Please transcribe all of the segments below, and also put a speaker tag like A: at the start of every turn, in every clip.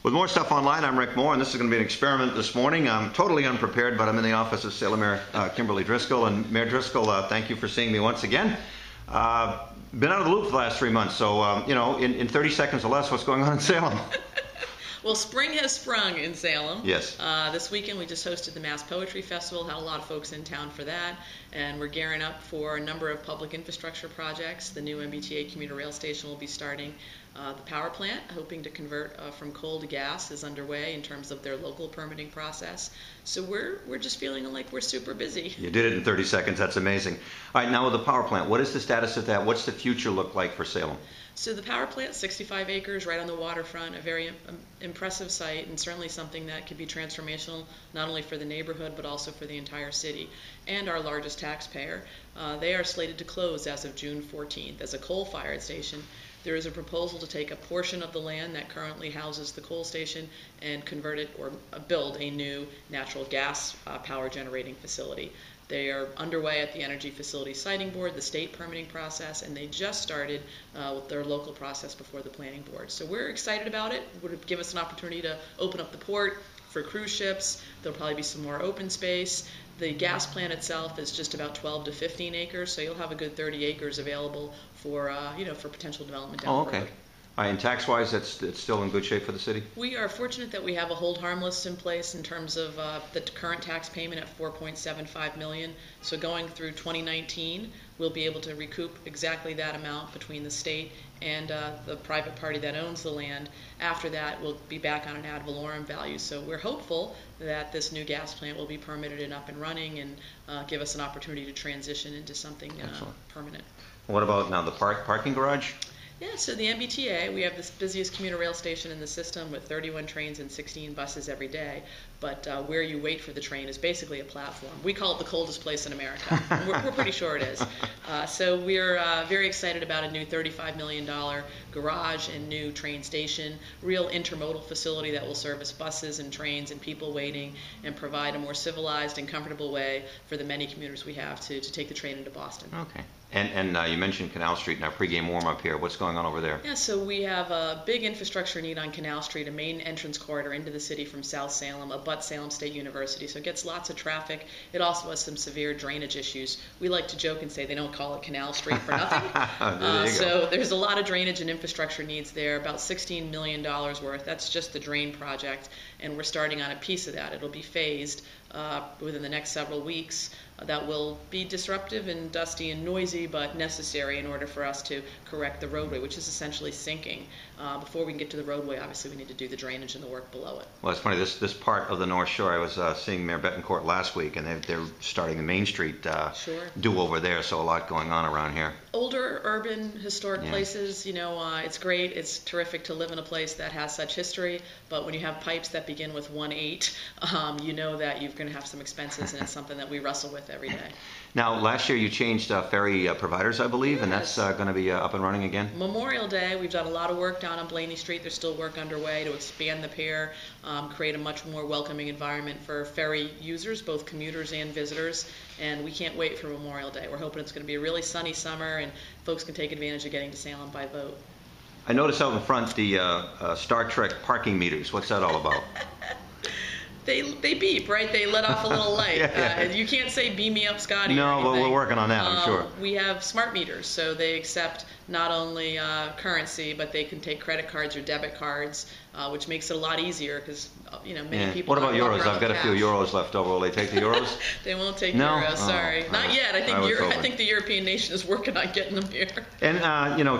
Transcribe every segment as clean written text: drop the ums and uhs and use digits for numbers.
A: With more stuff online, I'm Rick Moore, and this is going to be an experiment this morning. I'm totally unprepared, but I'm in the office of Salem Mayor Kimberly Driscoll. And Mayor Driscoll, thank you for seeing me once again. Been out of the loop for the last 3 months, so in 30 seconds or less, what's going on in Salem?
B: Well, spring has sprung in Salem.
A: Yes.
B: This weekend we just hosted the Mass Poetry Festival, had a lot of folks in town for that, and we're gearing up for a number of public infrastructure projects. The new MBTA commuter rail station will be starting. The power plant, hoping to convert from coal to gas, is underway in terms of their local permitting process. So we're just feeling like we're super busy.
A: You did it in 30 seconds. That's amazing. All right, now with the power plant, what is the status of that? What's the future look like for Salem?
B: So the power plant, 65 acres right on the waterfront, a very impressive site, and certainly something that could be transformational not only for the neighborhood but also for the entire city and our largest taxpayer. They are slated to close as of June 14th. As a coal-fired station, there is a proposal to take a portion of the land that currently houses the coal station and convert it or build a new natural gas power generating facility. They are underway at the Energy Facility Siting Board, the state permitting process, and they just started with their local process before the planning board. So we're excited about it. It would give us an opportunity to open up the port for cruise ships. There'll probably be some more open space. The gas plant itself is just about 12 to 15 acres, so you'll have a good 30 acres available for for potential development down the road.
A: All right, and tax-wise, it's still in good shape for the city?
B: We are fortunate that we have a hold harmless in place in terms of the current tax payment at $4.75 million. So going through 2019, we'll be able to recoup exactly that amount between the state and the private party that owns the land. After that, we'll be back on an ad valorem value. So we're hopeful that this new gas plant will be permitted and up and running and give us an opportunity to transition into something permanent.
A: What about now the parking garage?
B: Yeah, so the MBTA, we have the busiest commuter rail station in the system with 31 trains and 16 buses every day. But where you wait for the train is basically a platform. We call it the coldest place in America. We're pretty sure it is. So we're very excited about a new $35 million garage and new train station, real intermodal facility that will service buses and trains and people waiting and provide a more civilized and comfortable way for the many commuters we have to take the train into Boston.
A: Okay. And you mentioned Canal Street in our pregame warm-up here. What's going on over there?
B: Yeah, so we have a big infrastructure need on Canal Street, a main entrance corridor into the city from South Salem, abuts Salem State University, so it gets lots of traffic. It also has some severe drainage issues. We like to joke and say they don't call it Canal Street for nothing. So there's a lot of drainage and infrastructure needs there, about $16 million worth. That's just the drain project, and we're starting on a piece of that. It'll be phased within the next several weeks. That will be disruptive and dusty and noisy, but necessary in order for us to correct the roadway, which is essentially sinking. Before we can get to the roadway, obviously we need to do the drainage and the work below it.
A: Well, it's funny, this part of the North Shore, I was seeing Mayor Betancourt last week, and they're starting the Main Street do-over there, so a lot going on around here.
B: Older, urban, historic places, it's great. It's terrific to live in a place that has such history, but when you have pipes that begin with 1-8, you know that you're going to have some expenses, and it's something that we wrestle with every day.
A: Now, last year you changed ferry providers, I believe, and that's going to be up and running again?
B: Memorial Day, we've done a lot of work down on Blaney Street. There's still work underway to expand the pier, create a much more welcoming environment for ferry users, both commuters and visitors, and we can't wait for Memorial Day. We're hoping it's going to be a really sunny summer and folks can take advantage of getting to Salem by boat.
A: I noticed out in front the Star Trek parking meters. What's that all about?
B: They beep, right? They let off a little light. You can't say beam me up, Scotty.
A: No, but we're working on that, I'm sure.
B: We have smart meters, so they accept not only currency, but they can take credit cards or debit cards, which makes it a lot easier because many people.
A: What about euros? I've got a few euros left over. Will they take the euros?
B: They won't take euros. Sorry, not yet. I think the European nation is working on getting them here.
A: And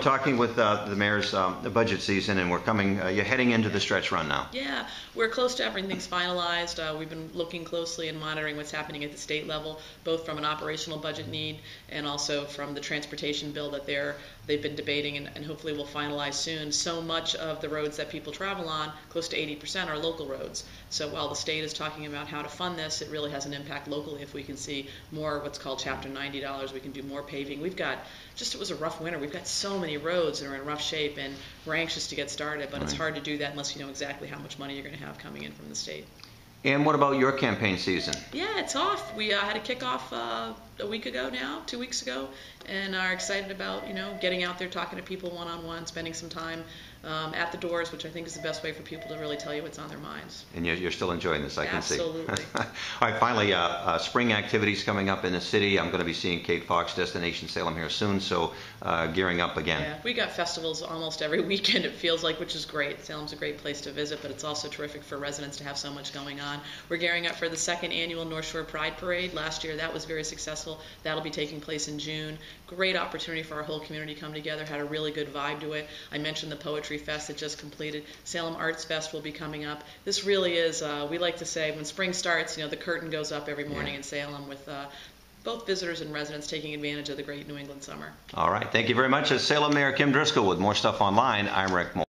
A: talking with the mayor's budget season, and we're coming. You're heading into the stretch run now.
B: Yeah, we're close to everything's finalized. We've been looking closely and monitoring what's happening at the state level, both from an operational budget need and also from the transportation bill that they've been debating and hopefully will finalize soon. So much of the roads that people travel on, close to 80%, are local roads. So while the state is talking about how to fund this, it really has an impact locally. If we can see more what's called Chapter 90 dollars, we can do more paving. We've got, it was a rough winter. We've got so many roads that are in rough shape, and we're anxious to get started, but it's hard to do that unless you know exactly how much money you're going to have coming in from the state.
A: And what about your campaign season?
B: Yeah, it's off. We had a kickoff a week ago now, 2 weeks ago, and are excited about getting out there, talking to people one-on-one, spending some time at the doors, which I think is the best way for people to really tell you what's on their minds.
A: And you're still enjoying this, I can see.
B: Absolutely.
A: All right, finally, spring activities coming up in the city. I'm going to be seeing Kate Fox, Destination Salem here soon, so gearing up again.
B: Yeah, we got festivals almost every weekend, it feels like, which is great. Salem's a great place to visit, but it's also terrific for residents to have so much going on. We're gearing up for the second annual North Shore Pride Parade. Last year that was very successful. That'll be taking place in June. Great opportunity for our whole community to come together. Had a really good vibe to it. I mentioned the Poetry Fest that just completed. Salem Arts Fest will be coming up. This really is, we like to say, when spring starts, the curtain goes up every morning in Salem with both visitors and residents taking advantage of the great New England summer.
A: All right, thank you very much. As Salem Mayor Kim Driscoll with more stuff online, I'm Rick Moore.